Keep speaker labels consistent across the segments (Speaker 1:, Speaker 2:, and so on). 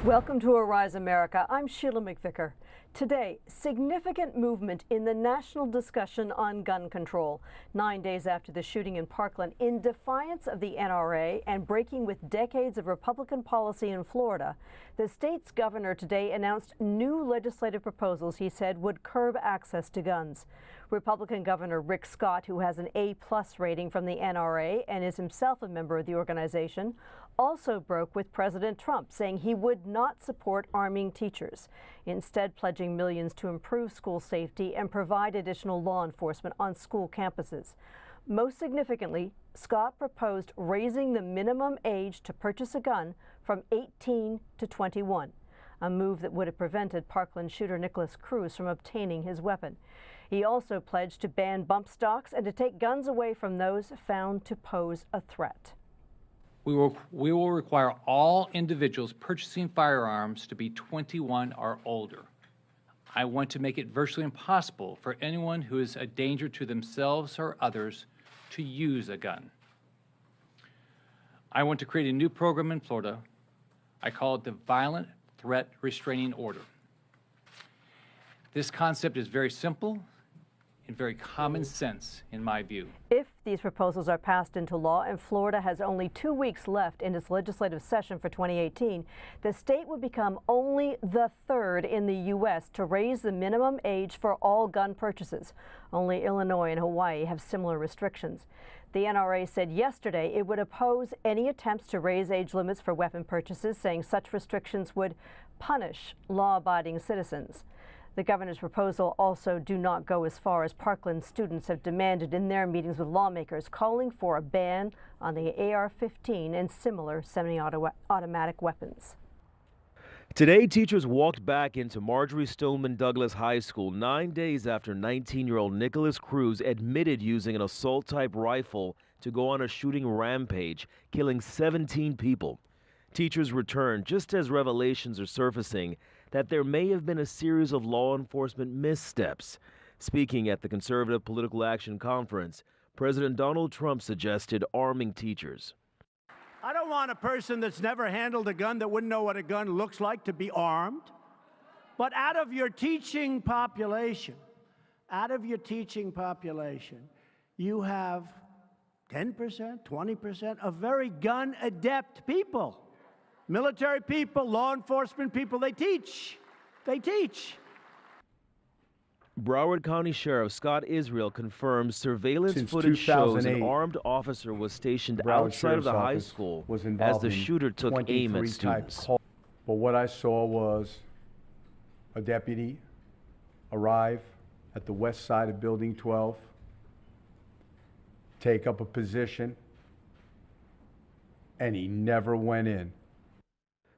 Speaker 1: Welcome to Arise America. I'm Sheila Mcvicar. Today, significant movement in the national discussion on gun control. 9 days after the shooting in Parkland, in defiance of the NRA and breaking with decades of Republican policy in Florida, the state's governor today announced new legislative proposals he said would curb access to guns. Republican Governor Rick Scott, who has an A+ rating from the NRA and is himself a member of the organization, also broke with President Trump, saying he would not support arming teachers, instead pledging millions to improve school safety and provide additional law enforcement on school campuses. Most significantly, Scott proposed raising the minimum age to purchase a gun from 18 to 21, a move that would have prevented Parkland shooter Nikolas Cruz from obtaining his weapon. He also pledged to ban bump stocks and to take guns away from those found to pose a threat.
Speaker 2: We will require all individuals purchasing firearms to be 21 or older. I want to make it virtually impossible for anyone who is a danger to themselves or others to use a gun. I want to create a new program in Florida. I call it the Violent Threat Restraining Order. This concept is very simple and very common sense in my view.
Speaker 1: If these proposals are passed into law and Florida has only 2 weeks left in its legislative session for 2018, the state would become only the third in the U.S. to raise the minimum age for all gun purchases. Only Illinois and Hawaii have similar restrictions. The NRA said yesterday it would oppose any attempts to raise age limits for weapon purchases, saying such restrictions would punish law-abiding citizens. The governor's proposal also do not go as far as Parkland students have demanded in their meetings with lawmakers, calling for a ban on the AR-15 and similar semi-automatic weapons.
Speaker 3: Today, teachers walked back into Marjorie Stoneman Douglas High School 9 days after 19-year-old Nikolas Cruz admitted using an assault-type rifle to go on a shooting rampage, killing 17 people. Teachers returned just as revelations are surfacing that there may have been a series of law enforcement missteps. Speaking at the Conservative Political Action Conference, President Donald Trump suggested arming teachers.
Speaker 4: I don't want a person that's never handled a gun, that wouldn't know what a gun looks like, to be armed. But out of your teaching population, you have 10%, 20% of very gun-adept people. Military people, law enforcement people, they teach.
Speaker 3: Broward County Sheriff Scott Israel confirms surveillance footage shows an armed officer was stationed outside of the high school as the shooter took aim at students.
Speaker 5: But what I saw was a deputy arrive at the west side of Building 12, take up a position, and he never went in.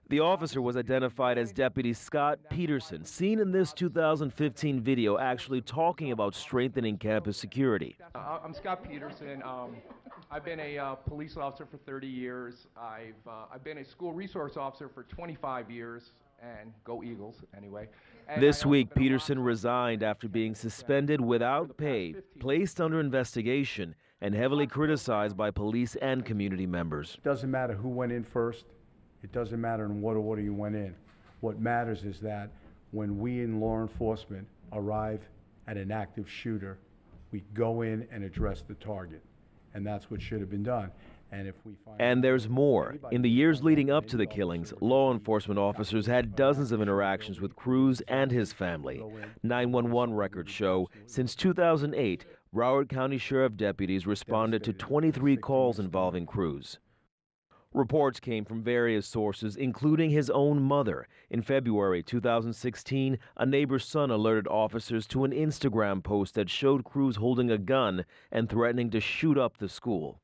Speaker 3: The officer was identified as Deputy Scott Peterson, seen in this 2015 video actually talking about strengthening campus security.
Speaker 6: I'm Scott Peterson. I've been a police officer for 30 years. I've been a school resource officer for 25 years, and go Eagles anyway. And
Speaker 3: this week, Peterson resigned after being suspended without pay, placed under investigation, and heavily criticized by police and community members.
Speaker 5: It doesn't matter who went in first. It doesn't matter in what order you went in. What matters is that when we in law enforcement arrive at an active shooter, we go in and address the target. And that's what should have been done.
Speaker 3: And there's more. In the years leading up to the killings, law enforcement officers had dozens of interactions with Cruz and his family. 911 records show since 2008, Broward County Sheriff deputies responded to 23 calls involving Cruz. Reports came from various sources, including his own mother. In February 2016, a neighbor's son alerted officers to an Instagram post that showed Cruz holding a gun and threatening to shoot up the school.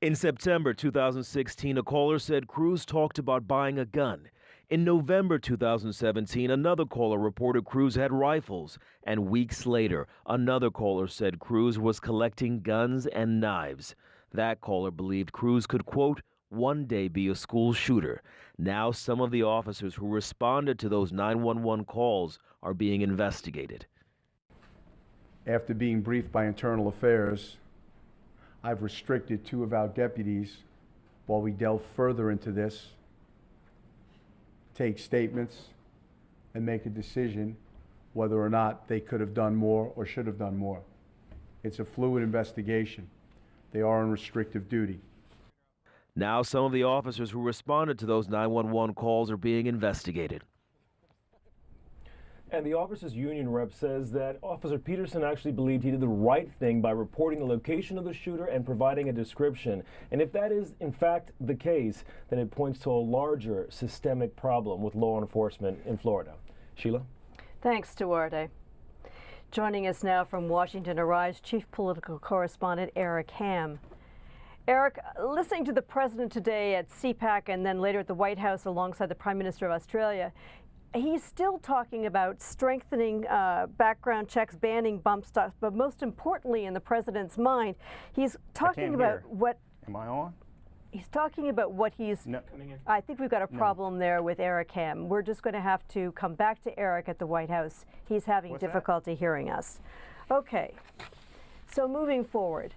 Speaker 3: In September 2016, a caller said Cruz talked about buying a gun. In November 2017, another caller reported Cruz had rifles. And weeks later, another caller said Cruz was collecting guns and knives. That caller believed Cruz could, quote, one day be a school shooter. Now some of the officers who responded to those 911 calls are being investigated.
Speaker 5: After being briefed by Internal Affairs, I've restricted 2 of our deputies while we delve further into this take statements and make a decision whether or not they could have done more or should have done more. It's a fluid investigation. They are on restrictive duty.
Speaker 3: Now some of the officers who responded to those 911 calls are being investigated.
Speaker 7: And the officers' union rep says that Officer Peterson actually believed he did the right thing by reporting the location of the shooter and providing a description. And if that is, in fact, the case, then it points to a larger systemic problem with law enforcement in Florida. Sheila?
Speaker 1: Thanks, Duarte. Joining us now from Washington arrives Chief Political Correspondent Eric Ham. Eric, listening to the President today at CPAC and then later at the White House alongside the Prime Minister of Australia, he's still talking about strengthening background checks, banning bump stocks, but most importantly in the President's mind, he's talking about what...
Speaker 8: Am I on?
Speaker 1: He's talking about what he's...
Speaker 8: No.
Speaker 1: I think we've got a problem there with Eric Ham. We're just going to have to come back to Eric at the White House. He's having difficulty hearing us. Okay, so moving forward.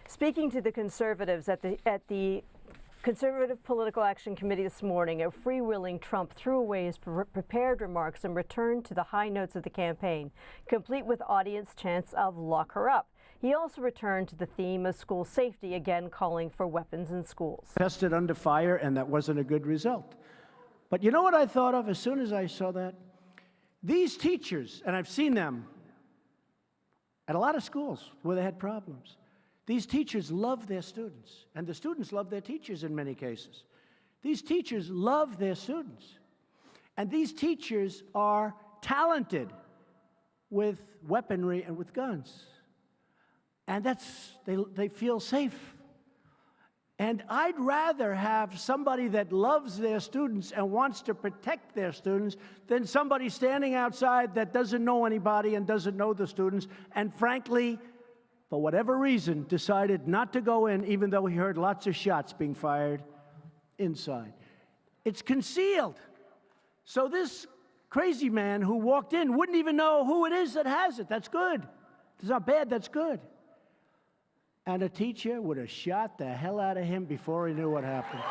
Speaker 1: Speaking to the conservatives at the Conservative Political Action Committee this morning, a freewheeling Trump threw away his prepared remarks and returned to the high notes of the campaign, complete with audience chants of "lock her up." He also returned to the theme of school safety, again calling for weapons in schools.
Speaker 4: Tested under fire, and that wasn't a good result. But you know what I thought of as soon as I saw that? These teachers, and I've seen them at a lot of schools where they had problems. These teachers love their students, and the students love their teachers in many cases. These teachers love their students, and these teachers are talented with weaponry and with guns. And they feel safe. And I'd rather have somebody that loves their students and wants to protect their students than somebody standing outside that doesn't know anybody and doesn't know the students, and frankly, for whatever reason, decided not to go in, even though he heard lots of shots being fired inside. It's concealed. So this crazy man who walked in wouldn't even know who it is that has it. That's good. It's not bad, that's good. And a teacher would have shot the hell out of him before he knew what happened.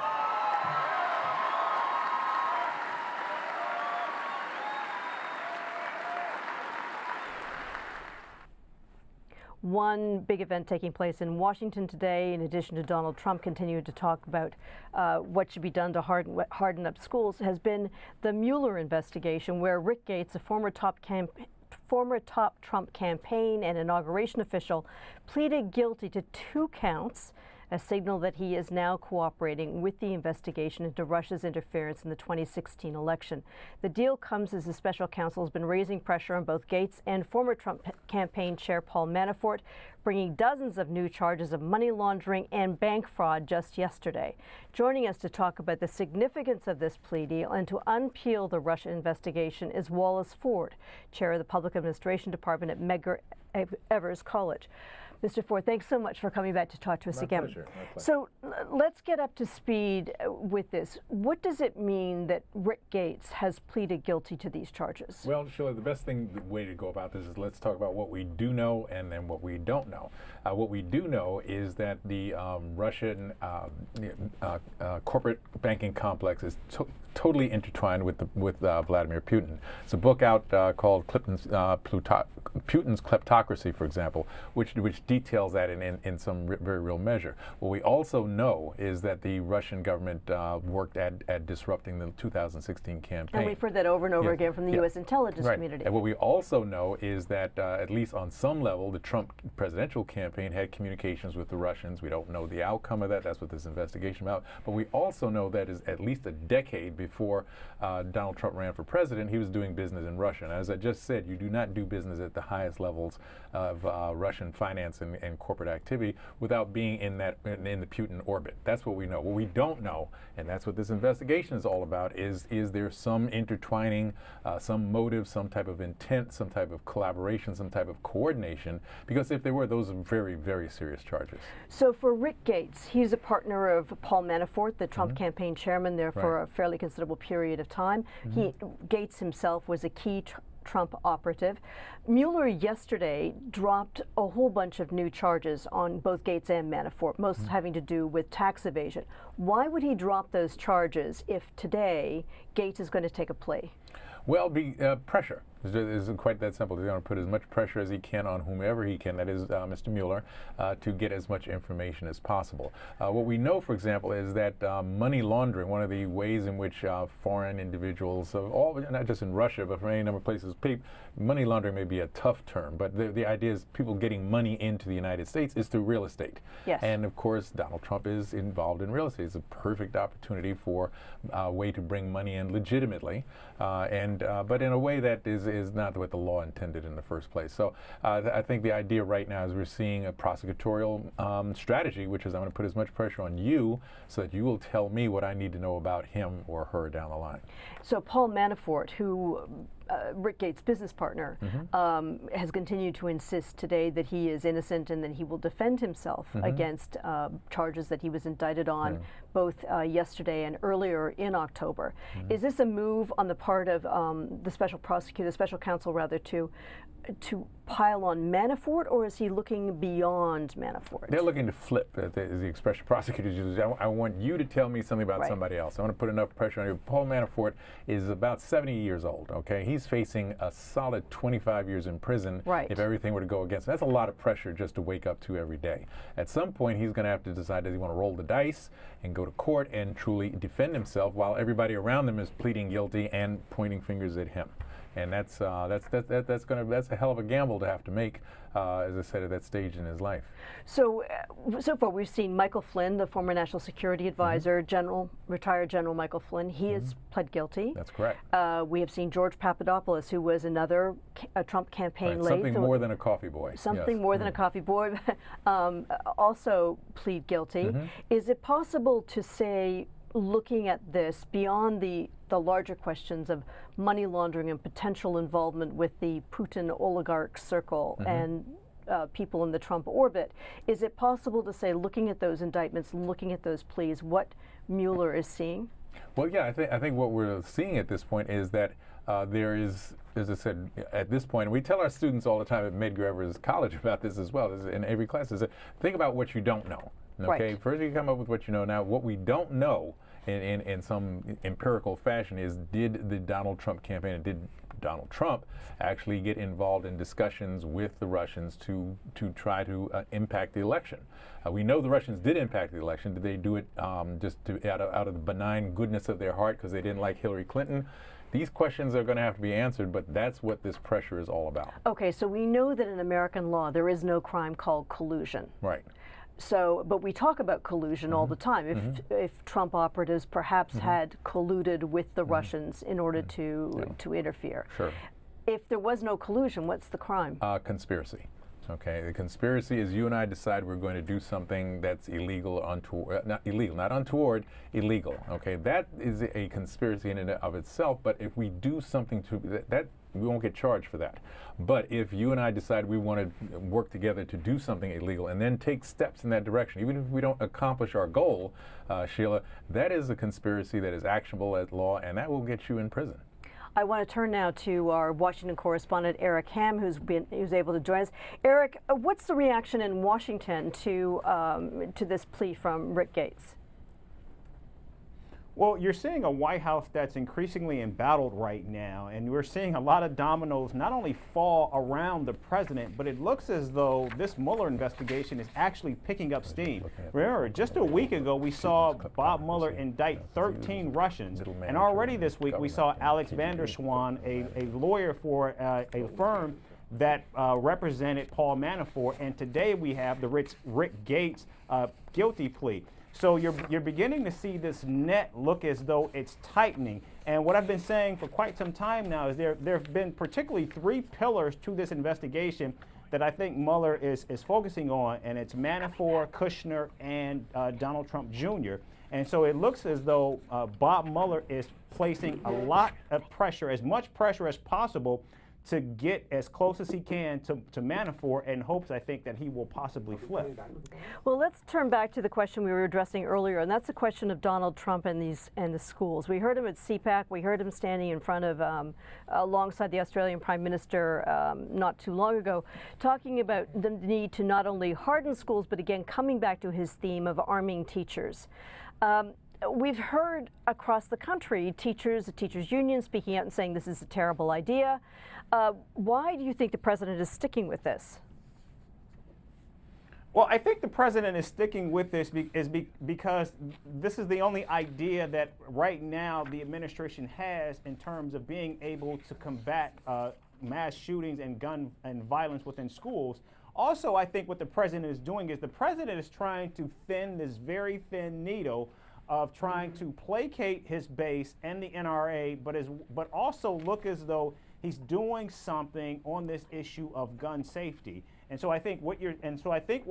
Speaker 1: One big event taking place in Washington today, in addition to Donald Trump continuing to talk about what should be done to harden up schools, has been the Mueller investigation, where Rick Gates, a former top Trump campaign and inauguration official, pleaded guilty to 2 counts, a signal that he is now cooperating with the investigation into Russia's interference in the 2016 election. The deal comes as the special counsel has been raising pressure on both Gates and former Trump campaign chair Paul Manafort, bringing dozens of new charges of money laundering and bank fraud just yesterday. Joining us to talk about the significance of this plea deal and to unpeel the Russia investigation is Wallace Ford, chair of the Public Administration Department at Medgar Evers College. Mr. Ford, thanks so much for coming back to talk to us again.
Speaker 8: Pleasure. My pleasure.
Speaker 1: So let's get up to speed with this. What does it mean that Rick Gates has pleaded guilty to these charges?
Speaker 8: Well, Sheila, the best way to go about this is let's talk about what we do know and then what we don't know. What we do know is that the Russian corporate banking complex is totally intertwined with Vladimir Putin. It's a book out called Putin's Kleptocracy, for example, which details that in some very real measure. What we also know is that the Russian government worked at disrupting the 2016 campaign.
Speaker 1: And we've heard that over and over again from the U.S. intelligence community.
Speaker 8: And what we also know is that, at least on some level, the Trump presidential campaign had communications with the Russians. We don't know the outcome of that. That's what this investigation is about. But we also know that is at least a decade before Donald Trump ran for president, he was doing business in Russia. And as I just said, you do not do business at the highest levels of Russian finance and corporate activity without being in the Putin orbit. That's what we know. What we don't know, and that's what this investigation is all about, is there some intertwining, some motive, some type of intent, some type of collaboration, some type of coordination? Because if there were, those are very, very serious charges.
Speaker 1: So for Rick Gates, he's a partner of Paul Manafort, the Trump campaign chairman, there for a fairly considerable period of time. Gates himself was a key Trump operative. Mueller yesterday dropped a whole bunch of new charges on both Gates and Manafort, most having to do with tax evasion. Why would he drop those charges if today Gates is going to take a plea?
Speaker 8: Well, pressure. It's quite that simple. He's going to put as much pressure as he can on whomever he can, that is Mr. Mueller, to get as much information as possible. What we know, for example, is that money laundering, one of the ways in which foreign individuals, not just in Russia, but from any number of places, money laundering may be a tough term, but the idea is people getting money into the United States is through real estate.
Speaker 1: Yes.
Speaker 8: And of course, Donald Trump is involved in real estate. It's a perfect opportunity for a way to bring money in legitimately, but in a way that is not what the law intended in the first place. So I think the idea right now is we're seeing a prosecutorial strategy, which is I'm going to put as much pressure on you so that you will tell me what I need to know about him or her down the line.
Speaker 1: So Paul Manafort, who Rick Gates' business partner, has continued to insist today that he is innocent and that he will defend himself against charges that he was indicted on both yesterday and earlier in October. Is this a move on the part of the special prosecutor, the special counsel rather, to pile on Manafort, or is he looking beyond Manafort?
Speaker 8: They're looking to flip, is the expression prosecutors use. I want you to tell me something about somebody else. I want to put enough pressure on you. Paul Manafort is about 70 years old, okay? He's facing a solid 25 years in prison if everything were to go against him. That's a lot of pressure just to wake up to every day. At some point, he's going to have to decide, does he want to roll the dice and go to court and truly defend himself while everybody around him is pleading guilty and pointing fingers at him. And that's a hell of a gamble to have to make, as I said, at that stage in his life.
Speaker 1: So, so far we've seen Michael Flynn, the former National Security Advisor, retired General Michael Flynn. He has pled guilty.
Speaker 8: That's correct.
Speaker 1: We have seen George Papadopoulos, who was another Trump campaign late.
Speaker 8: Something more than a coffee boy.
Speaker 1: Something more than a coffee boy, also plead guilty. Is it possible to say, looking at this beyond the larger questions of money laundering and potential involvement with the Putin oligarch circle and people in the Trump orbit, is it possible to say, looking at those indictments, looking at those pleas, what Mueller is seeing?
Speaker 8: Well, yeah, I think what we're seeing at this point is that there is, as I said, at this point, and we tell our students all the time at Medgar Evers College about this as well, in every class, is that think about what you don't know. Okay, first you come up with what you know. Now, what we don't know in some empirical fashion is, did the Donald Trump campaign, and did Donald Trump actually get involved in discussions with the Russians to try to impact the election? We know the Russians did impact the election. Did they do it just out of the benign goodness of their heart because they didn't like Hillary Clinton? These questions are going to have to be answered, but that's what this pressure is all about. Okay, so we know that in American law there is no crime called collusion. Right. So, but we talk about collusion all the time. If Trump operatives perhaps had colluded with the Russians in order to interfere. Sure. If there was no collusion, what's the crime? Conspiracy. Okay, the conspiracy is you and I decide we're going to do something that's illegal, not untoward, illegal. Okay, that is a conspiracy in and of itself. But if we do something to that, we won't get charged for that. But if you and I decide we want to work together to do something illegal and then take steps in that direction, even if we don't accomplish our goal, Sheila, that is a conspiracy that is actionable at law, and that will get you in prison. I want to turn now to our Washington correspondent, Eric Ham, who's able to join us. Eric, what's the reaction in Washington to this plea from Rick Gates?
Speaker 9: Well, you're seeing a White House that's increasingly embattled right now, and we're seeing a lot of dominoes not only fall around the president, but it looks as though this Mueller investigation is actually picking up steam. Remember, just a week ago, we saw Bob Mueller indict 13 Russians, and already this week we saw Alex van der Zwaan, a lawyer for a firm that represented Paul Manafort, and today we have the Rick Gates guilty plea. So you're beginning to see this net look as though it's tightening. And what I've been saying for quite some time now is there have been particularly three pillars to this investigation that I think Mueller is focusing on, and it's Manafort, Kushner, and Donald Trump Jr. And so it looks as though Bob Mueller is placing a lot of pressure, as much pressure as possible, to get as close as he can to Manafort in hopes, I think, that he will possibly flip.
Speaker 1: Well, let's turn back to the question we were addressing earlier, and that's the question of Donald Trump and the schools. We heard him at CPAC. We heard him standing in front of, alongside the Australian Prime Minister not too long ago, talking about the need to not only harden schools, but again, coming back to his theme of arming teachers. We've heard across the country teachers, the teachers' union speaking out and saying this is a terrible idea. Why do you think the president is sticking with this?
Speaker 9: Well, I think the president is sticking with this because this is the only idea that right now the administration has in terms of being able to combat mass shootings and gun and violence within schools. Also, I think what the president is doing is the president is trying to thin this very thin needle of trying to placate his base and the NRA, but also look as though he's doing something on this issue of gun safety. And so I think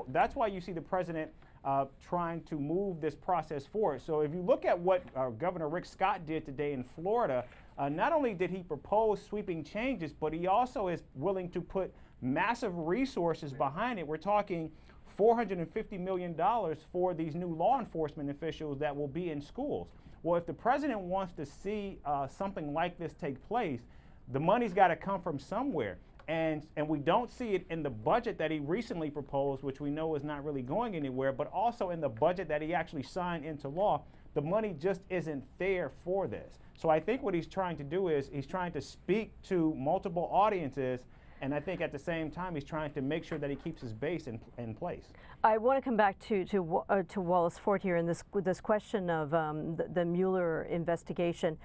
Speaker 9: that's why you see the president trying to move this process forward. So if you look at what Governor Rick Scott did today in Florida, not only did he propose sweeping changes, but he also is willing to put massive resources behind it. We're talking $450 million for these new law enforcement officials that will be in schools. Well, if the president wants to see something like this take place, the money's got to come from somewhere. And we don't see it in the budget that he recently proposed, which we know is not really going anywhere, but also in the budget that he actually signed into law. The money just isn't there for this. So I think what he's trying to do is he's trying to speak to multiple audiences, and I think at the same time he's trying to make sure that he keeps his base in place.
Speaker 1: I want to come back to Wallace Fort here in this question of the Mueller investigation.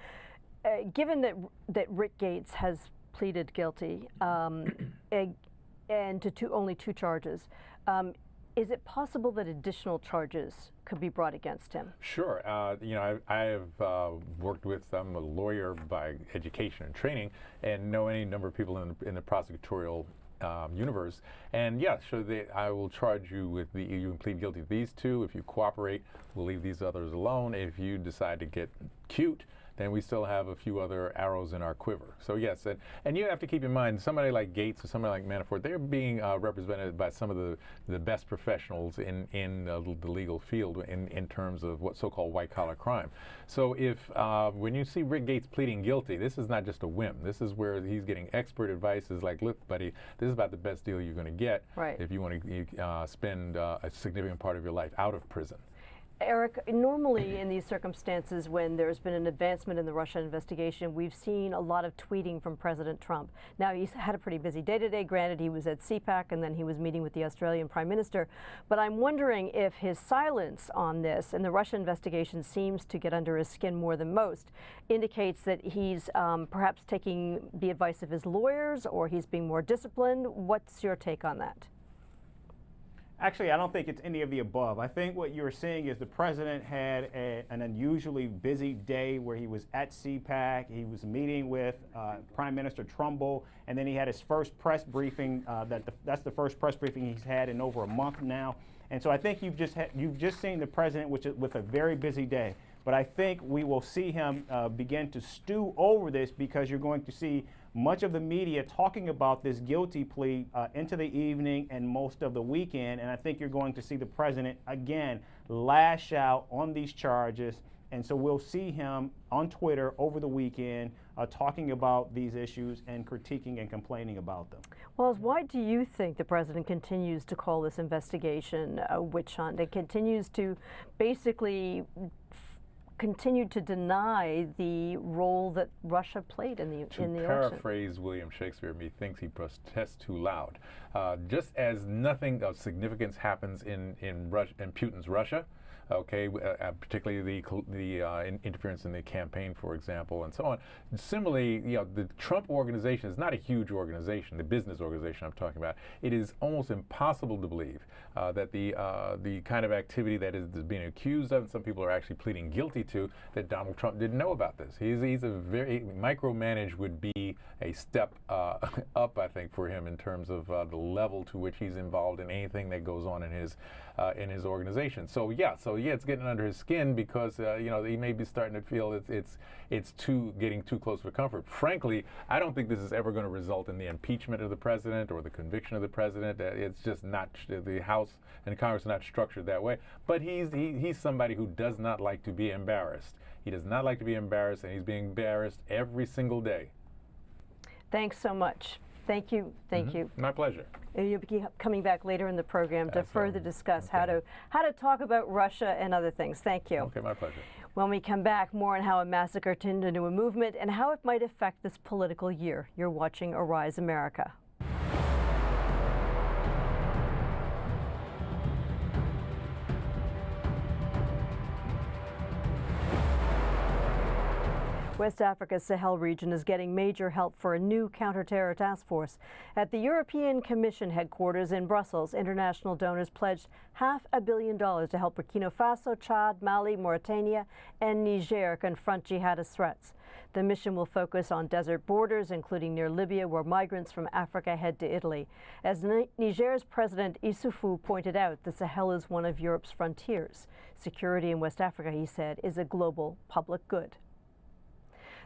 Speaker 1: Given that Rick Gates has pleaded guilty and to only 2 charges, is it possible that additional charges could be brought against him?
Speaker 8: Sure. You know, I have worked with, I'm a lawyer by education and training, and know any number of people in the prosecutorial universe. And yeah, so I will charge you with you can plead guilty to these 2. If you cooperate, we'll leave these others alone. If you decide to get cute, then we still have a few other arrows in our quiver. So yes, and you have to keep in mind, somebody like Gates or somebody like Manafort, they're being represented by some of the best professionals in the legal field in terms of what so-called white-collar crime. So if when you see Rick Gates pleading guilty, this is not just a whim. This is where he's getting expert advice. Is like, look, buddy, this is about the best deal you're going to get if you want to spend a significant part of your life out of prison.
Speaker 1: Eric, normally in these circumstances when there's been an advancement in the Russia investigation, we've seen a lot of tweeting from President Trump. Now, he's had a pretty busy day today. Granted, he was at CPAC and then he was meeting with the Australian Prime Minister. But I'm wondering if his silence on this and the Russia investigation seems to get under his skin more than most, indicates that he's perhaps taking the advice of his lawyers or he's being more disciplined. What's your take on that?
Speaker 9: Actually, I don't think it's any of the above. I think what you're seeing is the president had an unusually busy day where he was at CPAC, he was meeting with Prime Minister Trumbull, and then he had his first press briefing. That's the first press briefing he's had in over a month now. And so I think you've just seen the president with a very busy day. But I think we will see him begin to stew over this because you're going to see much of the media talking about this guilty plea into the evening and most of the weekend. And I think you're going to see the president, again, lash out on these charges. And so we'll see him on Twitter over the weekend talking about these issues and critiquing and complaining about them.
Speaker 1: Well, why do you think the president continues to call this investigation a witch hunt? It continues to basically continue to deny the role that Russia played in the election.
Speaker 8: To paraphrase William Shakespeare, methinks he protests too loud. Just as nothing of significance happens in Putin's Russia, okay, particularly the interference in the campaign, for example, and so on. Similarly, you know, the Trump organization is not a huge organization, the business organization I'm talking about. It is almost impossible to believe that the kind of activity that is being accused of, and some people are actually pleading guilty to that Donald Trump didn't know about this. He's a very micromanage would be a step up, I think, for him in terms of the level to which he's involved in anything that goes on in his organization. So yeah, it's getting under his skin because you know, he may be starting to feel it's getting too close for comfort. Frankly, I don't think this is ever going to result in the impeachment of the president or the conviction of the president. It's just not, the House and Congress are not structured that way. But he's somebody who does not like to be embarrassed. He does not like to be embarrassed, and he's being embarrassed every single day.
Speaker 1: Thanks so much. Thank you. Thank you.
Speaker 8: My pleasure.
Speaker 1: And you'll be coming back later in the program to further discuss how to talk about Russia and other things. Thank you.
Speaker 8: Okay, my pleasure.
Speaker 1: When we come back, more on how a massacre turned into a movement and how it might affect this political year. You're watching Arise America. West Africa's Sahel region is getting major help for a new counter-terror task force. At the European Commission headquarters in Brussels, international donors pledged $500 million to help Burkina Faso, Chad, Mali, Mauritania, and Niger confront jihadist threats. The mission will focus on desert borders, including near Libya, where migrants from Africa head to Italy. As Niger's President Issoufou pointed out, the Sahel is one of Europe's frontiers. Security in West Africa, he said, is a global public good.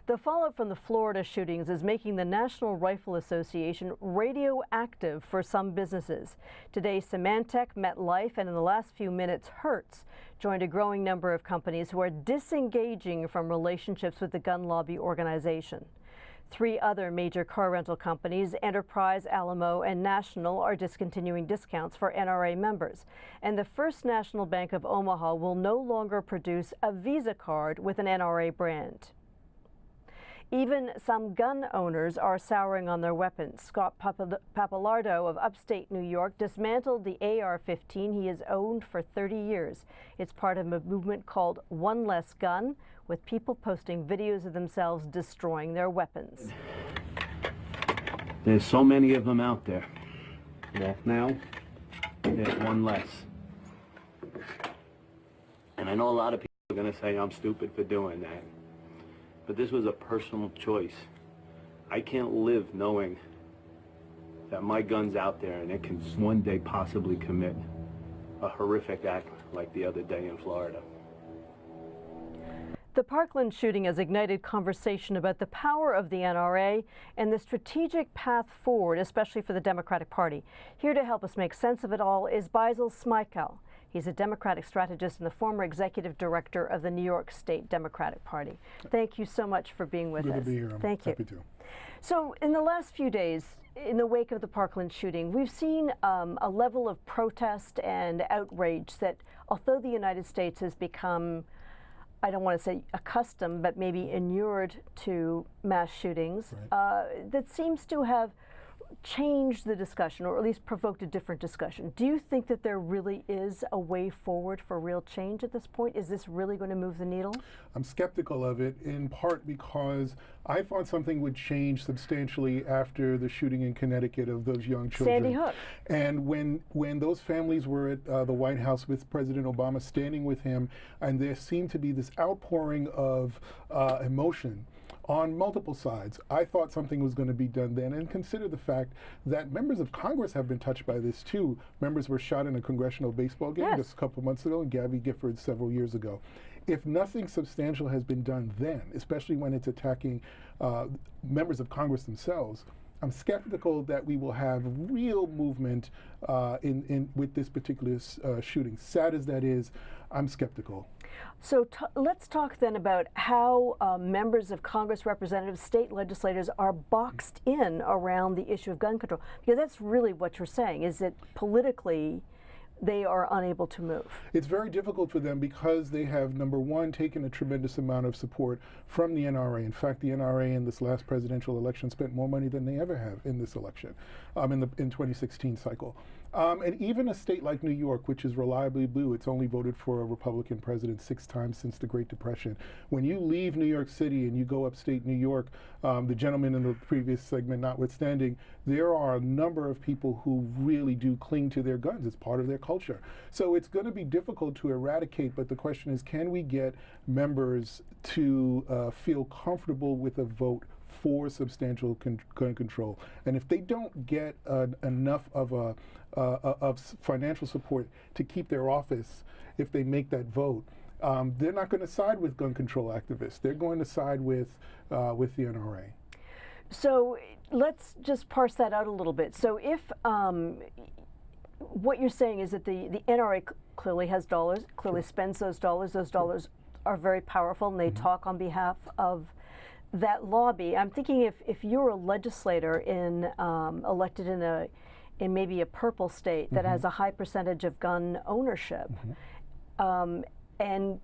Speaker 1: The fallout from the Florida shootings is making the National Rifle Association radioactive for some businesses. Today, Symantec, MetLife, and in the last few minutes, Hertz joined a growing number of companies who are disengaging from relationships with the gun lobby organization. 3 other major car rental companies, Enterprise, Alamo, and National, are discontinuing discounts for NRA members. And the First National Bank of Omaha will no longer produce a Visa card with an NRA brand. Even some gun owners are souring on their weapons. Scott Papalardo of upstate New York dismantled the AR-15 he has owned for 30 years. It's part of a movement called One Less Gun, with people posting videos of themselves destroying their weapons.
Speaker 10: There's so many of them out there. Well, now, there's one less. And I know a lot of people are going to say I'm stupid for doing that. But this was a personal choice. I can't live knowing that my gun's out there and it can one day possibly commit a horrific act like the other day in Florida.
Speaker 1: The Parkland shooting has ignited conversation about the power of the NRA and the strategic path forward, especially for the Democratic Party. Here to help us make sense of it all is Basil Smikle. He's a Democratic strategist and the former executive director of the New York State Democratic Party. Thank you so much for being with us.
Speaker 11: Good to be here. I'm happy to.
Speaker 1: So in the last few days, in the wake of the Parkland shooting, we've seen a level of protest and outrage that, although the United States has become, I don't want to say accustomed, but maybe inured to mass shootings, that seems to have changed the discussion, or at least provoked a different discussion. Do you think that there really is a way forward for real change at this point? Is this really going to move the needle?
Speaker 11: I'm skeptical of it, in part because I thought something would change substantially after the shooting in Connecticut of those young children.
Speaker 1: Sandy Hook.
Speaker 11: And when those families were at the White House with President Obama, standing with him, and there seemed to be this outpouring of emotion on multiple sides, I thought something was going to be done then. And consider the fact that members of Congress have been touched by this too. Members were shot in a congressional baseball game just a couple of months ago, and Gabby Giffords several years ago. If nothing substantial has been done then, especially when it's attacking members of Congress themselves, I'm skeptical that we will have real movement with this particular shooting. Sad as that is, I'm skeptical.
Speaker 1: So let's talk then about how members of Congress, representatives, state legislators are boxed in around the issue of gun control. Because that's really what you're saying, is that politically they are unable to move.
Speaker 11: It's very difficult for them because they have, number one, taken a tremendous amount of support from the NRA. In fact, the NRA in this last presidential election spent more money than they ever have in this election, in 2016 cycle. And even a state like New York, which is reliably blue, it's only voted for a Republican president 6 times since the Great Depression. When you leave New York City and you go upstate New York, the gentleman in the previous segment notwithstanding, there are a number of people who really do cling to their guns. It's part of their culture. So it's going to be difficult to eradicate, but the question is, can we get members to feel comfortable with a vote for substantial gun control? And if they don't get enough of financial support to keep their office, if they make that vote, they're not going to side with gun control activists. They're going to side with the NRA.
Speaker 1: So let's just parse that out a little bit. So if what you're saying is that the NRA clearly has dollars, clearly spends those dollars are very powerful, and they talk on behalf of that lobby. I'm thinking if you're a legislator elected in maybe a purple state that has a high percentage of gun ownership, and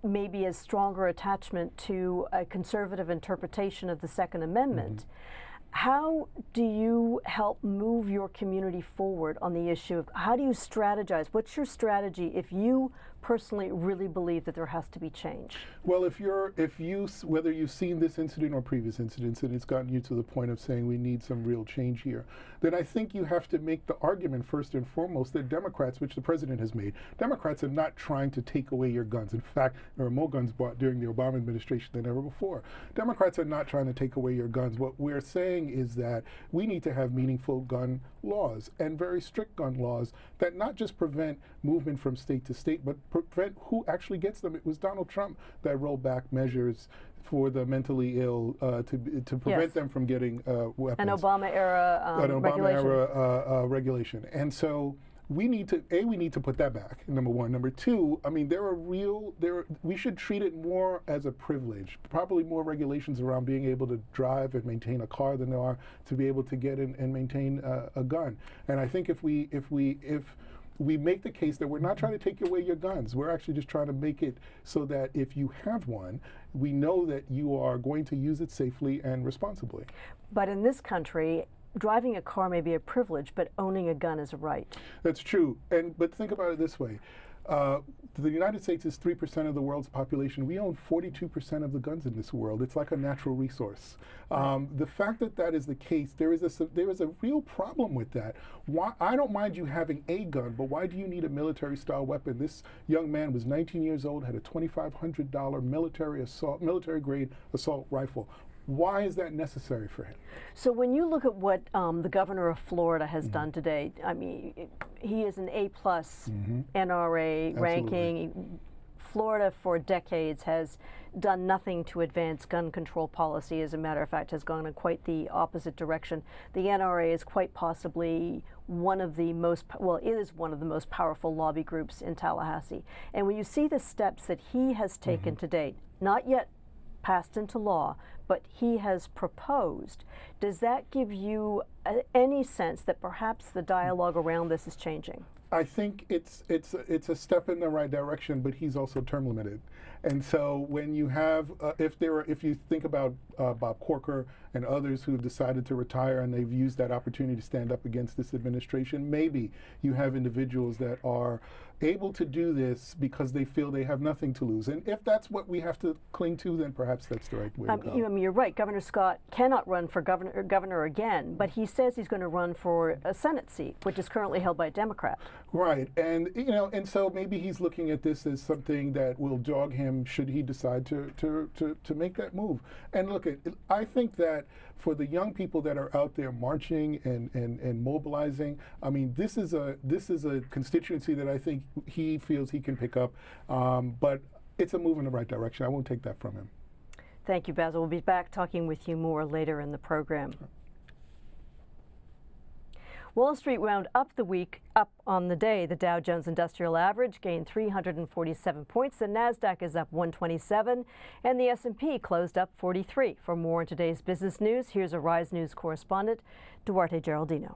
Speaker 1: maybe a stronger attachment to a conservative interpretation of the Second Amendment, how do you help move your community forward on the issue of how do you strategize? What's your strategy if you personally really believe that there has to be change?
Speaker 11: Well, whether you've seen this incident or previous incidents and it's gotten you to the point of saying we need some real change here, then I think you have to make the argument first and foremost that Democrats, which the president has made, Democrats are not trying to take away your guns. In fact, there are more guns bought during the Obama administration than ever before. Democrats are not trying to take away your guns. What we're saying is that we need to have meaningful gun laws and very strict gun laws that not just prevent movement from state to state, but prevent who actually gets them. It was Donald Trump that rolled back measures for the mentally ill to prevent them from getting weapons.
Speaker 1: An Obama-era
Speaker 11: regulation. And so we need to put that back, number one. Number two, I mean, we should treat it more as a privilege. Probably more regulations around being able to drive and maintain a car than there are to be able to get and maintain a gun. And I think if we make the case that we're not trying to take away your guns, we're actually just trying to make it so that if you have one, we know that you are going to use it safely and responsibly.
Speaker 1: But in this country, driving a car may be a privilege, but owning a gun is a right.
Speaker 11: That's true. But think about it this way. The United States is 3% of the world's population. We own 42% of the guns in this world. It's like a natural resource. The fact that that is the case, there is a real problem with that. Why, I don't mind you having a gun, but why do you need a military-style weapon? This young man was 19 years old, had a $2,500 military-grade assault rifle. Why is that necessary for him?
Speaker 1: So when you look at what the governor of Florida has done today, I mean, he is an A-plus NRA ranking. Florida for decades has done nothing to advance gun control policy. As a matter of fact, has gone in quite the opposite direction. The NRA is quite possibly one of the most, well, it is one of the most powerful lobby groups in Tallahassee. And when you see the steps that he has taken to date, not yet passed into law, but he has proposed, does that give you any sense that perhaps the dialogue around this is changing?
Speaker 11: I think it's a step in the right direction, but he's also term limited. And so when you have, if you think about Bob Corker and others who have decided to retire and they've used that opportunity to stand up against this administration, maybe you have individuals that are able to do this because they feel they have nothing to lose. And if that's what we have to cling to, then perhaps that's the right way to go.
Speaker 1: I mean, you're right. Governor Scott cannot run for governor again, but he says he's going to run for a Senate seat, which is currently held by a Democrat.
Speaker 11: Right, and and so maybe he's looking at this as something that will jog him should he decide to make that move. And look, I think that for the young people that are out there marching and mobilizing, I mean, this is a constituency that I think he feels he can pick up, but it's a move in the right direction. I won't take that from him.
Speaker 1: Thank you, Basil. We'll be back talking with you more later in the program. Wall Street wound up the week up on the day. The Dow Jones Industrial Average gained 347 points. The NASDAQ is up 127, and the S&P closed up 43. For more on today's business news, here's Arise News correspondent Duarte Geraldino.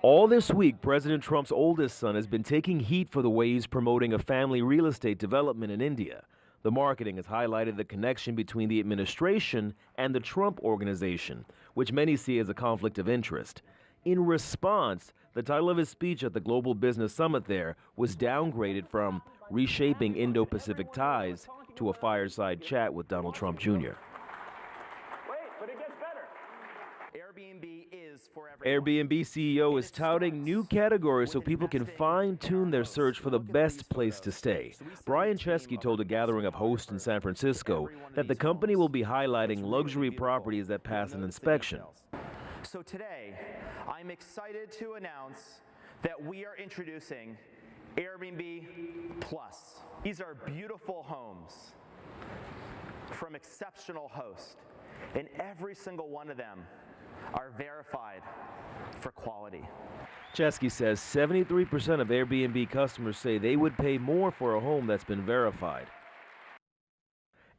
Speaker 3: All this week, President Trump's oldest son has been taking heat for the way he's promoting a family real estate development in India. The marketing has highlighted the connection between the administration and the Trump organization, which many see as a conflict of interest. In response, the title of his speech at the Global Business Summit there was downgraded from Reshaping Indo-Pacific Ties to a fireside chat with Donald Trump Jr. Airbnb CEO is touting new categories so people can fine-tune their search for the best place to stay. Brian Chesky told a gathering of hosts in San Francisco that the company will be highlighting luxury properties that pass an inspection.
Speaker 12: So today, I'm excited to announce that we are introducing Airbnb Plus. These are beautiful homes from exceptional hosts, and every single one of them are verified for quality.
Speaker 3: Chesky says 73% of Airbnb customers say they would pay more for a home that's been verified.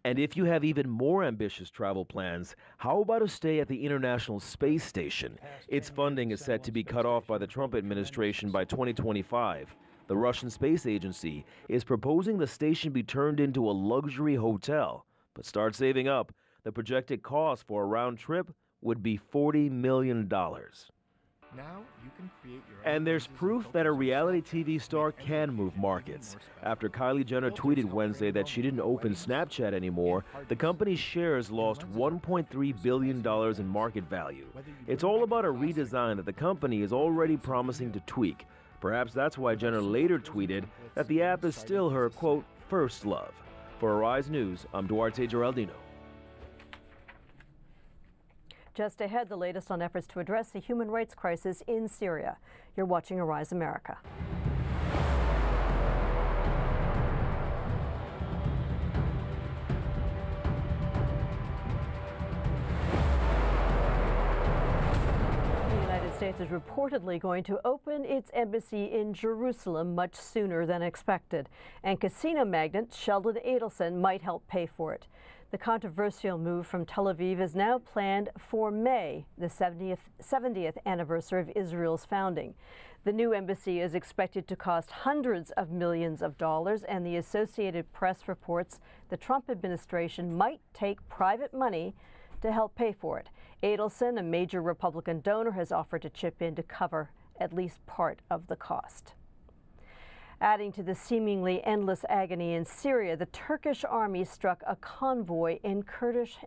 Speaker 3: And if you have even more ambitious travel plans, how about a stay at the International Space Station? Its funding is set to be cut off by the Trump administration by 2025. The Russian Space Agency is proposing the station be turned into a luxury hotel. But start saving up. The projected cost for a round trip would be $40 million.
Speaker 13: Now you can create your
Speaker 3: And there's proof that a reality TV star can move markets. After Kylie Jenner tweeted Wednesday that she didn't open Snapchat anymore, the company's shares lost $1.3 billion in market value. It's all about a redesign that the company is already promising to tweak. Perhaps that's why Jenner later tweeted that the app is still her, quote, first love. For Arise News, I'm Duarte Geraldino.
Speaker 1: Just ahead, the latest on efforts to address the human rights crisis in Syria. You're watching Arise America. The United States is reportedly going to open its embassy in Jerusalem much sooner than expected, and casino magnate Sheldon Adelson might help pay for it. The controversial move from Tel Aviv is now planned for May, the 70th anniversary of Israel's founding. The new embassy is expected to cost hundreds of millions of dollars, and the Associated Press reports the Trump administration might take private money to help pay for it. Adelson, a major Republican donor, has offered to chip in to cover at least part of the cost. Adding to the seemingly endless agony in Syria, the Turkish army struck a convoy in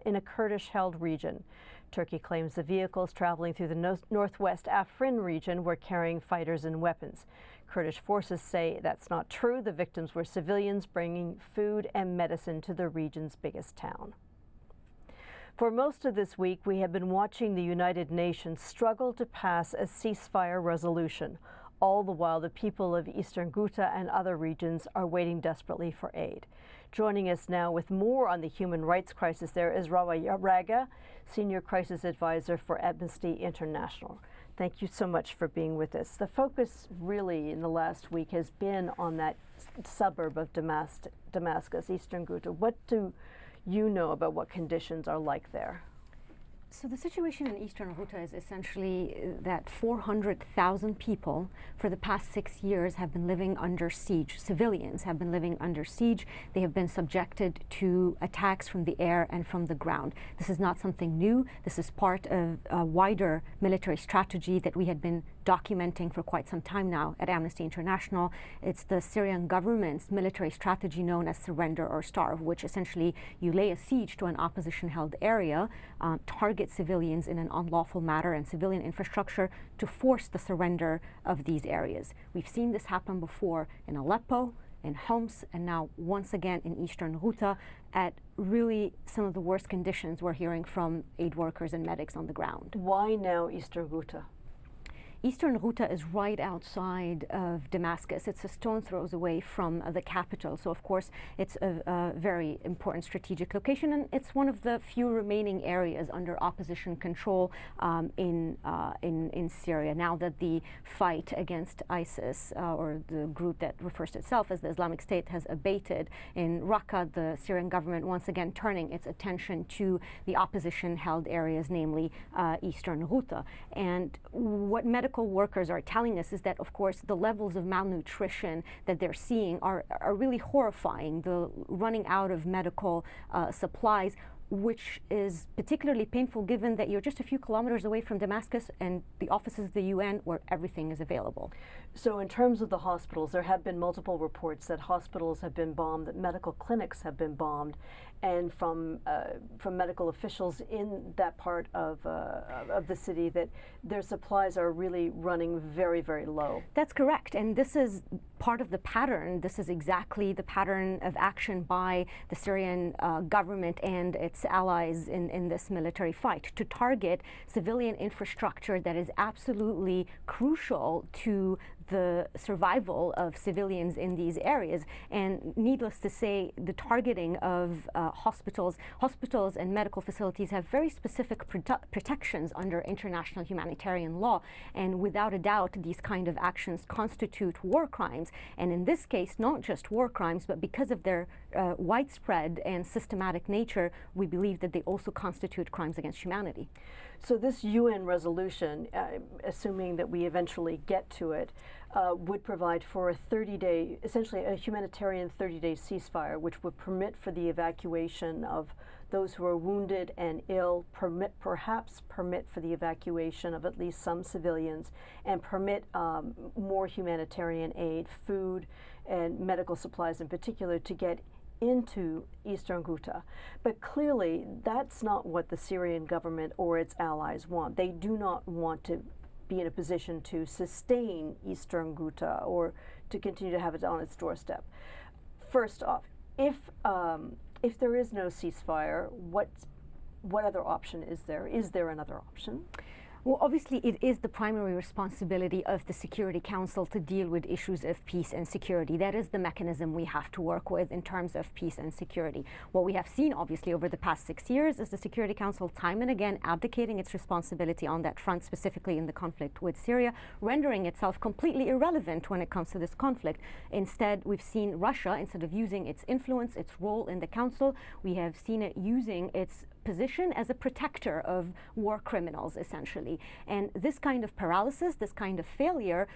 Speaker 1: a Kurdish-held region. Turkey claims the vehicles traveling through the northwest Afrin region were carrying fighters and weapons. Kurdish forces say that's not true. The victims were civilians bringing food and medicine to the region's biggest town. For most of this week, we have been watching the United Nations struggle to pass a ceasefire resolution. All the while, the people of Eastern Ghouta and other regions are waiting desperately for aid. Joining us now with more on the human rights crisis there is Rawa Raga, Senior Crisis Advisor for Amnesty International. Thank you so much for being with us. The focus really in the last week has been on that suburb of Damascus, Eastern Ghouta. What do you know about what conditions are like there?
Speaker 14: So the situation in Eastern Ghouta is essentially that 400,000 people for the past 6 years have been living under siege. Civilians have been living under siege. They have been subjected to attacks from the air and from the ground. This is not something new. This is part of a wider military strategy that we had been documenting for quite some time now at Amnesty International. It's the Syrian government's military strategy known as surrender or starve, which essentially you lay a siege to an opposition-held area, target civilians in an unlawful manner and civilian infrastructure to force the surrender of these areas. We've seen this happen before in Aleppo, in Homs, and now once again in Eastern Ghouta at really some of the worst conditions we're hearing from aid workers and medics on the ground.
Speaker 1: Why now Eastern Ghouta?
Speaker 14: Eastern Ghouta is right outside of Damascus. It's a stone's throw away from the capital. So, of course, it's a very important strategic location, and it's one of the few remaining areas under opposition control in Syria. Now that the fight against ISIS, or the group that refers to itself as the Islamic State, has abated in Raqqa, the Syrian government once again turning its attention to the opposition-held areas, namely Eastern Ghouta. And what medical workers are telling us is that, of course, the levels of malnutrition that they're seeing are really horrifying. The running out of medical supplies, which is particularly painful given that you're just a few kilometers away from Damascus and the offices of the UN where everything is available.
Speaker 1: So in terms of the hospitals, there have been multiple reports that hospitals have been bombed, that medical clinics have been bombed, and from medical officials in that part of the city that their supplies are really running very, very low.
Speaker 14: That's correct, and this is part of the pattern. This is exactly the pattern of action by the Syrian government and its allies in this military fight, to target civilian infrastructure that is absolutely crucial to the survival of civilians in these areas. And needless to say, the targeting of hospitals and medical facilities have very specific protections under international humanitarian law, and without a doubt these kind of actions constitute war crimes, and in this case not just war crimes, but because of their widespread and systematic nature, we believe that they also constitute crimes against humanity.
Speaker 1: So this UN resolution, assuming that we eventually get to it, would provide for a 30-day, essentially a humanitarian 30-day ceasefire, which would permit for the evacuation of those who are wounded and ill, perhaps permit for the evacuation of at least some civilians, and permit more humanitarian aid, food and medical supplies in particular, to get into eastern Ghouta. But clearly that's not what the Syrian government or its allies want. They do not want to be in a position to sustain eastern Ghouta or to continue to have it on its doorstep. First off, if there is no ceasefire, what other option is there? Is there another option?
Speaker 14: Well, obviously, it is the primary responsibility of the Security Council to deal with issues of peace and security. That is the mechanism we have to work with in terms of peace and security. What we have seen, obviously, over the past 6 years is the Security Council time and again abdicating its responsibility on that front, specifically in the conflict with Syria, rendering itself completely irrelevant when it comes to this conflict. Instead, we've seen Russia, instead of using its influence, its role in the Council, we have seen it using its position as a protector of war criminals, essentially. And this kind of paralysis, this kind of failure,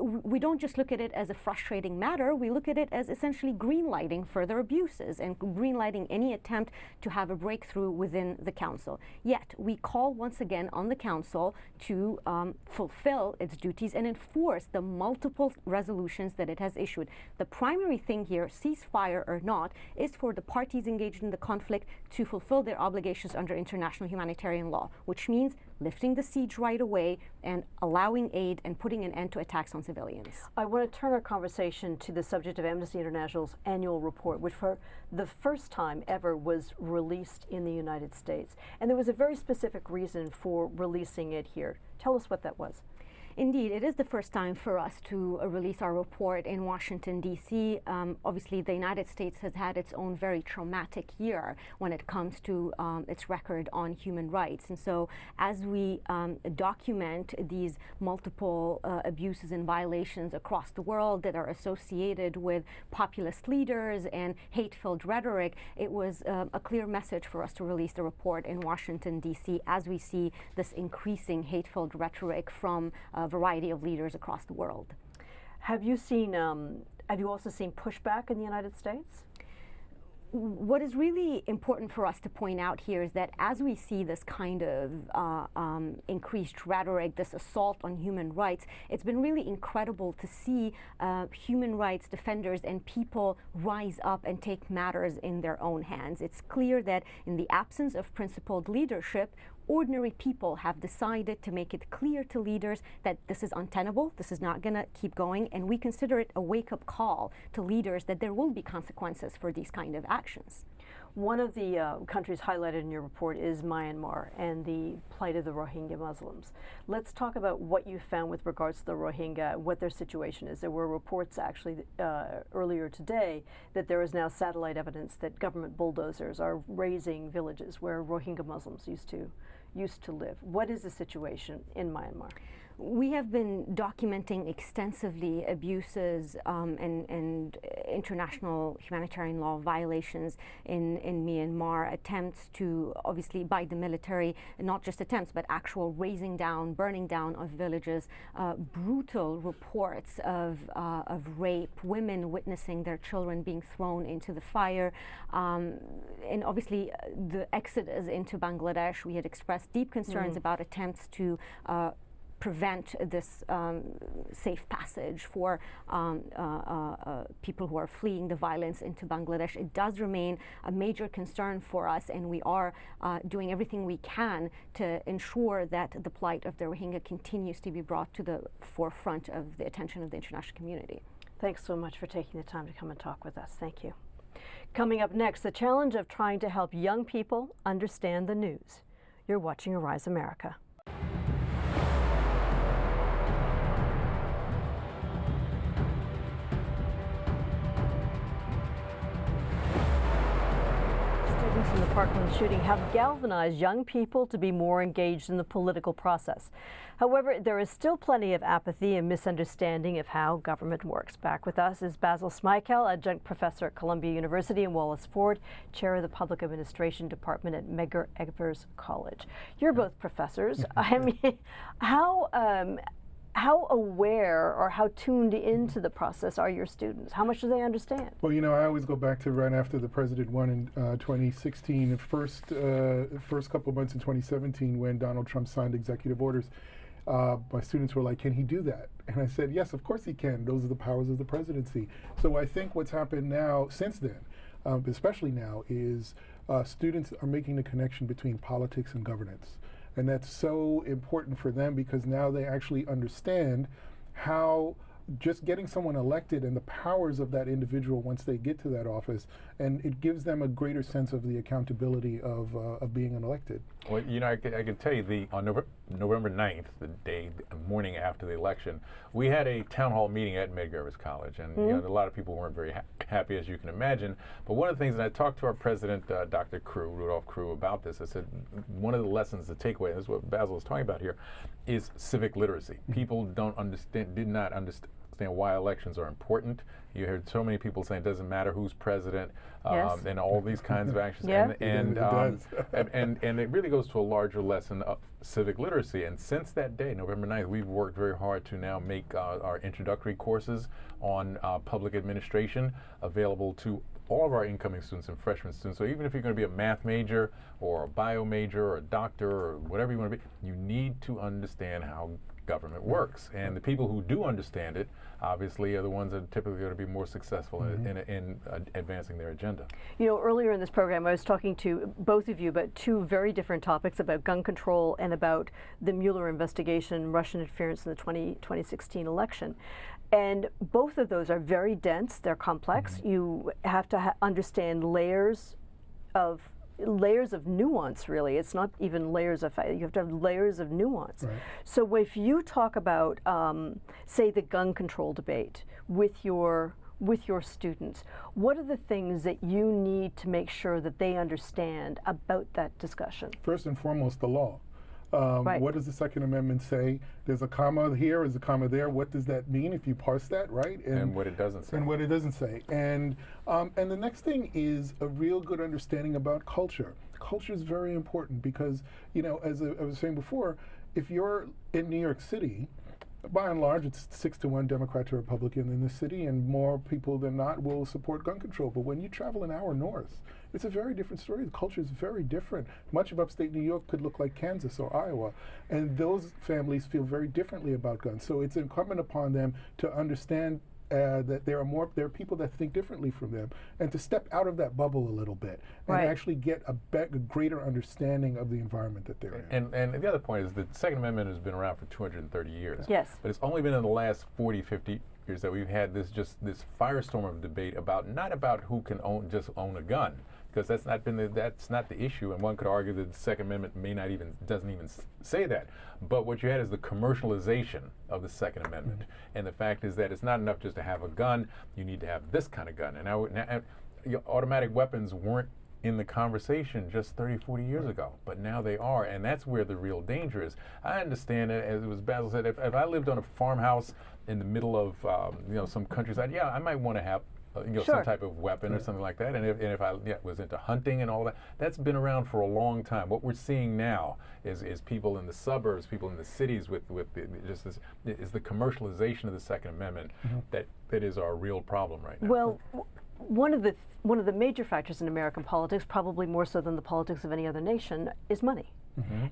Speaker 14: we don't just look at it as a frustrating matter, we look at it as essentially greenlighting further abuses and greenlighting any attempt to have a breakthrough within the Council. Yet, we call once again on the Council to fulfill its duties and enforce the multiple resolutions that it has issued. The primary thing here, ceasefire or not, is for the parties engaged in the conflict to fulfill their obligations under international humanitarian law, which means lifting the siege right away and allowing aid and putting an end to attacks on civilians.
Speaker 1: I want to turn our conversation to the subject of Amnesty International's annual report, which for the first time ever was released in the United States. And there was a very specific reason for releasing it here. Tell us what that was.
Speaker 14: Indeed, it is the first time for us to release our report in Washington, D.C. Obviously, the United States has had its own very traumatic year when it comes to its record on human rights. And so as we document these multiple abuses and violations across the world that are associated with populist leaders and hate-filled rhetoric, it was a clear message for us to release the report in Washington, D.C. as we see this increasing hate-filled rhetoric from a variety of leaders across the world.
Speaker 1: Have you also seen pushback in the United States?
Speaker 14: What is really important for us to point out here is that as we see this kind of increased rhetoric, this assault on human rights, it's been really incredible to see human rights defenders and people rise up and take matters in their own hands. It's clear that in the absence of principled leadership, ordinary people have decided to make it clear to leaders that this is untenable, this is not going to keep going, and we consider it a wake-up call to leaders that there will be consequences for these kind of actions.
Speaker 1: One of the countries highlighted in your report is Myanmar and the plight of the Rohingya Muslims. Let's talk about what you found with regards to the Rohingya, what their situation is. There were reports actually earlier today that there is now satellite evidence that government bulldozers are razing villages where Rohingya Muslims used to live. What is the situation in Myanmar?
Speaker 14: we have been documenting extensively abuses and international humanitarian law violations in Myanmar, attempts to, obviously by the military, not just attempts, but actual razing down, burning down of villages, brutal reports of rape, women witnessing their children being thrown into the fire, and obviously the exodus into Bangladesh. We had expressed deep concerns about attempts to prevent this safe passage for people who are fleeing the violence into Bangladesh. It does remain a major concern for us, and we are doing everything we can to ensure that the plight of the Rohingya continues to be brought to the forefront of the attention of the international community.
Speaker 1: Thanks so much for taking the time to come and talk with us. Thank you. Coming up next, the challenge of trying to help young people understand the news. You're watching Arise America. Students in the Parkland shooting have galvanized young people to be more engaged in the political process. However, there is still plenty of apathy and misunderstanding of how government works. Back with us is Basil Smikle, adjunct professor at Columbia University, and Wallace Ford, chair of the Public Administration Department at Medgar Evers College. You're both professors. I mean, how aware or how tuned into the process are your students? How much do they understand?
Speaker 11: Well, you know, I always go back to right after the president won in 2016, the first couple of months in 2017 when Donald Trump signed executive orders. My students were like, can he do that? And I said, yes, of course he can. Those are the powers of the presidency. So I think what's happened now, since then, especially now, is students are making the connection between politics and governance. And that's so important for them because now they actually understand how just getting someone elected and the powers of that individual once they get to that office, and it gives them a greater sense of the accountability of being elected.
Speaker 8: Well, you know, I can tell you on November 9th, the morning after the election, we had a town hall meeting at Medgar Evers College, and you know, a lot of people weren't very happy, as you can imagine. But one of the things, and I talked to our president, Dr. Rudolph Crew, about this. I said one of the lessons, the takeaway, and this is what Basil was talking about here, is civic literacy. People did not understand why elections are important. You heard so many people saying it doesn't matter who's president, and all these kinds of actions. And it really goes to a larger lesson of civic literacy. And since that day, November 9th, we've worked very hard to now make our introductory courses on public administration available to all of our incoming students and freshman students. So even if you're going to be a math major or a bio major or a doctor or whatever you want to be, you need to understand how government works. And the people who do understand it, obviously, are the ones that are typically going to be more successful in advancing their agenda. You
Speaker 1: know, earlier in this program, I was talking to both of you about two very different topics, about gun control and about the Mueller investigation, Russian interference in the 2016 election. And both of those are very dense, they're complex. You have to understand layers of nuance, really. It's not even layers of, you have to have layers of nuance. Right. So if you talk about, say, the gun control debate with your students, what are the things that you need to make sure that they understand about that discussion?
Speaker 11: First and foremost, the law. What does the Second Amendment say? There's a comma here, there's a comma there. What does that mean if you parse that, right?
Speaker 8: And what it doesn't say.
Speaker 11: And what it doesn't say. And the next thing is a real good understanding about culture. Culture is very important because, you know, as I was saying before, if you're in New York City, by and large, it's 6-1 Democrat to Republican in the city, and more people than not will support gun control. But when you travel an hour north, it's a very different story. The culture is very different. Much of upstate New York could look like Kansas or Iowa, and those families feel very differently about guns. So it's incumbent upon them to understand that there are people that think differently from them, and to step out of that bubble a little bit and actually get a greater understanding of the environment that they're in.
Speaker 8: And the other point is the Second Amendment has been around for 230 years.
Speaker 1: Yes.
Speaker 8: But it's only been in the last 40, 50 years that we've had this firestorm of debate about, not about who can just own a gun, because that's not the issue, and one could argue that the Second Amendment doesn't even say that. But what you had is the commercialization of the Second Amendment, and the fact is that it's not enough just to have a gun. You need to have this kind of gun, and automatic weapons weren't in the conversation just 30, 40 years ago, but now they are, and that's where the real danger is. I understand, as it was Basil said, if I lived on a farmhouse in the middle of some countryside, yeah, I might want to have some type of weapon or something like that. And if I was into hunting and all that, that's been around for a long time. What we're seeing now is people in the suburbs, people in the cities with the commercialization of the Second Amendment that is our real problem right now.
Speaker 1: Well, one of the major factors in American politics, probably more so than the politics of any other nation, is money.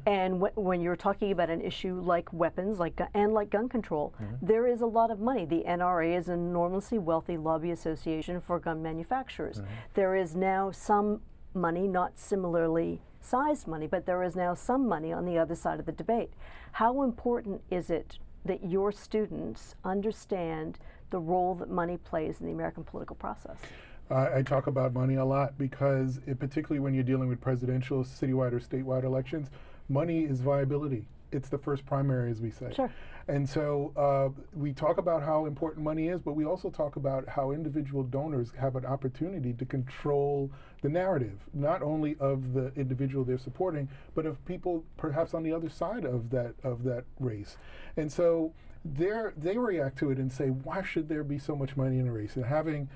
Speaker 1: And when you're talking about an issue like weapons, like gun control, there is a lot of money. The NRA is an enormously wealthy lobby association for gun manufacturers. There is now some money, not similarly sized money, but there is now some money on the other side of the debate. How important is it that your students understand the role that money plays in the American political process?
Speaker 11: I talk about money a lot because, particularly when you're dealing with presidential, citywide, or statewide elections, money is viability. It's the first primary, as we say.
Speaker 1: Sure.
Speaker 11: And so we talk about how important money is, but we also talk about how individual donors have an opportunity to control the narrative, not only of the individual they're supporting, but of people perhaps on the other side of that race. And so they react to it and say, why should there be so much money in a race? And having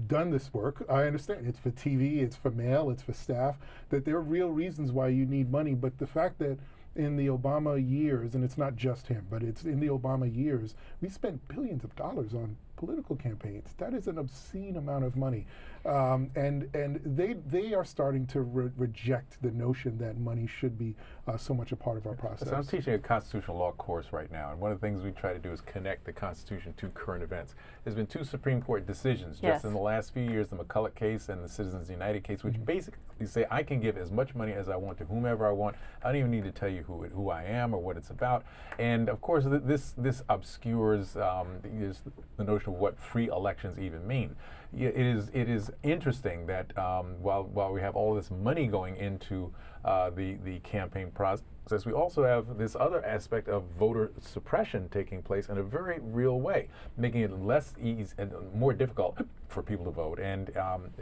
Speaker 11: done this work, I understand it's for TV, it's for mail, it's for staff, that there are real reasons why you need money. But the fact that in the Obama years, and it's not just him, but it's in the Obama years, we spent billions of dollars on political campaigns. That is an obscene amount of money. And they are starting to reject the notion that money should be so much a part of our process.
Speaker 8: So I'm teaching a constitutional law course right now, and one of the things we try to do is connect the Constitution to current events. There's been 2 Supreme Court decisions just in the last few years, the McCulloch case and the Citizens United case, which basically say I can give as much money as I want to whomever I want. I don't even need to tell you who I am or what it's about. And of course, this obscures the notion of what free elections even mean. It is interesting that while we have all this money going into the campaign process, we also have this other aspect of voter suppression taking place in a very real way, making it less easy and more difficult for people to vote. And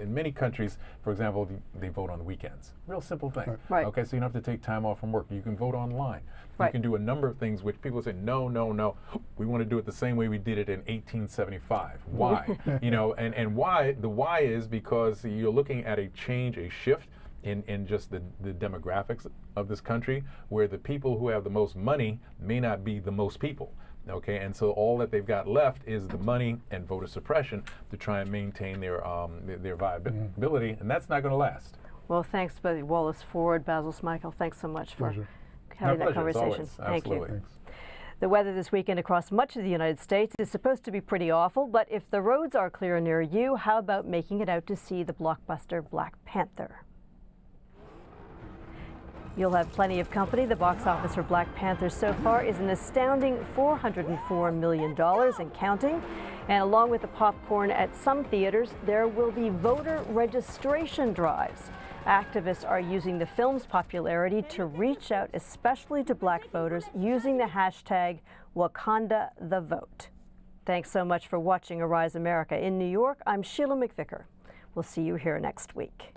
Speaker 8: in many countries, for example, they vote on weekends. Real simple thing.
Speaker 1: Right.
Speaker 8: Okay, so you don't have to take time off from work. You can vote online.
Speaker 1: Right.
Speaker 8: You can do a number of things which people say, no, no, no. We want to do it the same way we did it in 1875. Why? And why? The why is because you're looking at a change, a shift in just the demographics of this country, where the people who have the most money may not be the most people. Okay, and so all that they've got left is the money and voter suppression to try and maintain their viability, and that's not going to last.
Speaker 1: Well, thanks, Wallace Ford, Basil Smikle. Thanks so much for having that conversation. Thank you.
Speaker 11: Thanks.
Speaker 1: The weather this weekend across much of the United States is supposed to be pretty awful, but if the roads are clear near you, how about making it out to see the blockbuster Black Panther? You'll have plenty of company. The box office for Black Panther so far is an astounding $404 million and counting. And along with the popcorn at some theaters, there will be voter registration drives. Activists are using the film's popularity to reach out especially to black voters using the hashtag #WakandaTheVote. Thanks so much for watching Arise America. In New York, I'm Sheila Mcvicar. We'll see you here next week.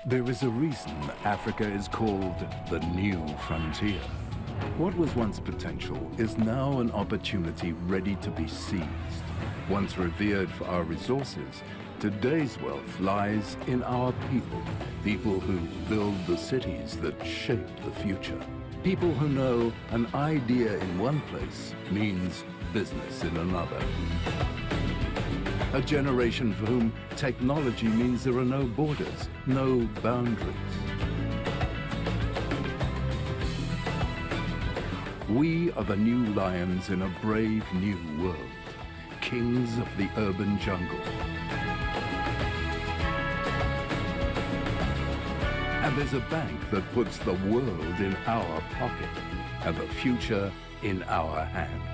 Speaker 15: There is a reason Africa is called the new frontier. What was once potential is now an opportunity ready to be seized. Once revered for our resources, today's wealth lies in our people. People who build the cities that shape the future. People who know an idea in one place means business in another. A generation for whom technology means there are no borders, no boundaries. We are the new lions in a brave new world, kings of the urban jungle. And there's a bank that puts the world in our pocket and the future in our hands.